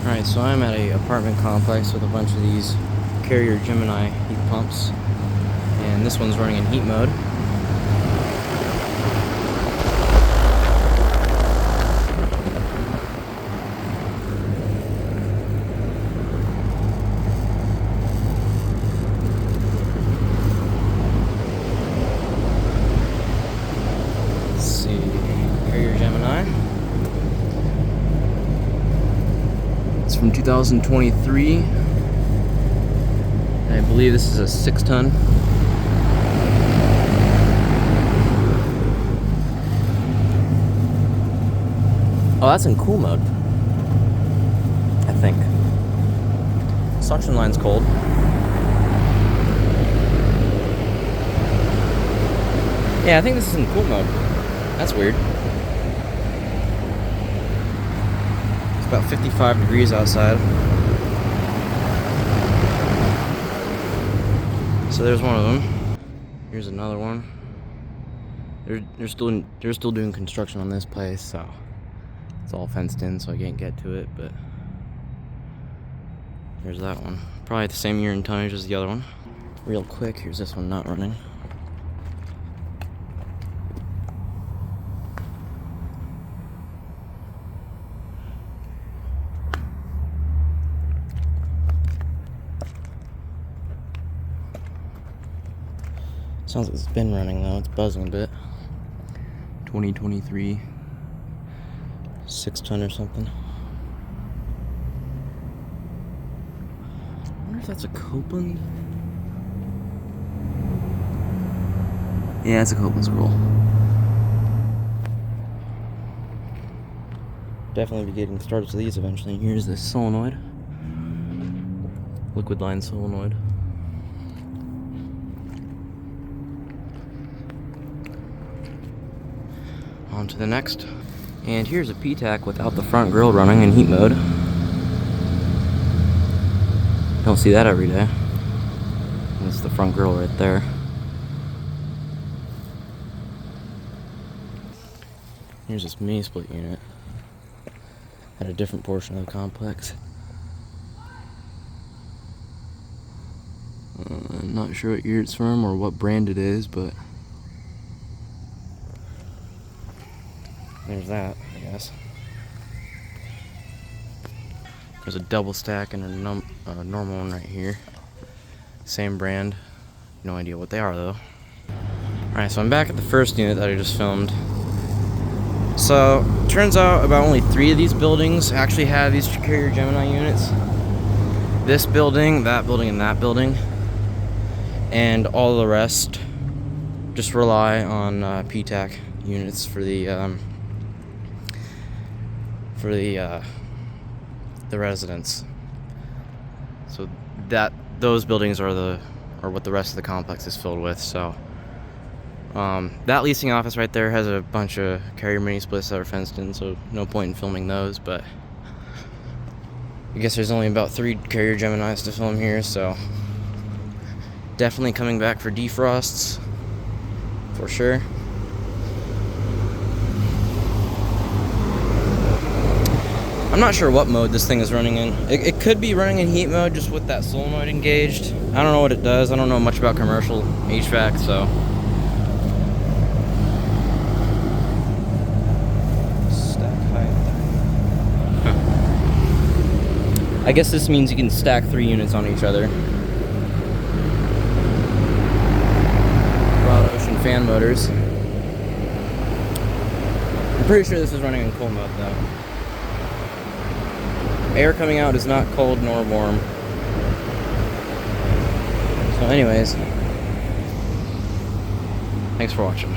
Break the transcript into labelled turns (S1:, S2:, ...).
S1: Alright, so I'm at a apartment complex with a bunch of these Carrier Gemini heat pumps, and this one's running in heat mode. Let's see, Carrier Gemini. It's from 2023, and I believe this is a 6-ton. Oh, that's in cool mode, I think. Suction line's cold. Yeah, I think this is in cool mode. That's weird. It's about 55 degrees outside. So there's one of them. Here's another one. They're still doing construction on this place, so it's all fenced in, so I can't get to it, but there's that one. Probably the same year in tonnage as the other one. Real quick, here's this one not running. Sounds like it's been running though, it's buzzing a bit. 2023 6-ton or something. I wonder if that's a Copeland. Yeah, it's a Copeland scroll. Definitely be getting started to these eventually. Here's the solenoid. Liquid line solenoid. On to the next. And here's a PTAC without the front grill running in heat mode. Don't see that every day. That's the front grill right there. Here's this mini split unit at a different portion of the complex. I'm not sure what year it's from or what brand it is, but there's that, I guess. There's a double stack and a normal one right here. Same brand. No idea what they are though. Alright, so I'm back at the first unit that I just filmed. So, turns out about only 3 of these buildings actually have these Carrier Gemini units. This building, that building, and that building. And all the rest just rely on PTAC units for the residents. So those buildings are what the rest of the complex is filled with. So that leasing office right there has a bunch of Carrier mini splits that are fenced in, so no point in filming those, but I guess there's only about 3 Carrier Geminis to film here, so definitely coming back for defrosts for sure. I'm not sure what mode this thing is running in. It could be running in heat mode just with that solenoid engaged. I don't know what it does. I don't know much about commercial HVAC, so. Stack height. Huh. I guess this means you can stack 3 units on each other. Broad Ocean fan motors. I'm pretty sure this is running in cool mode though. Air coming out is not cold nor warm. So anyways, thanks for watching.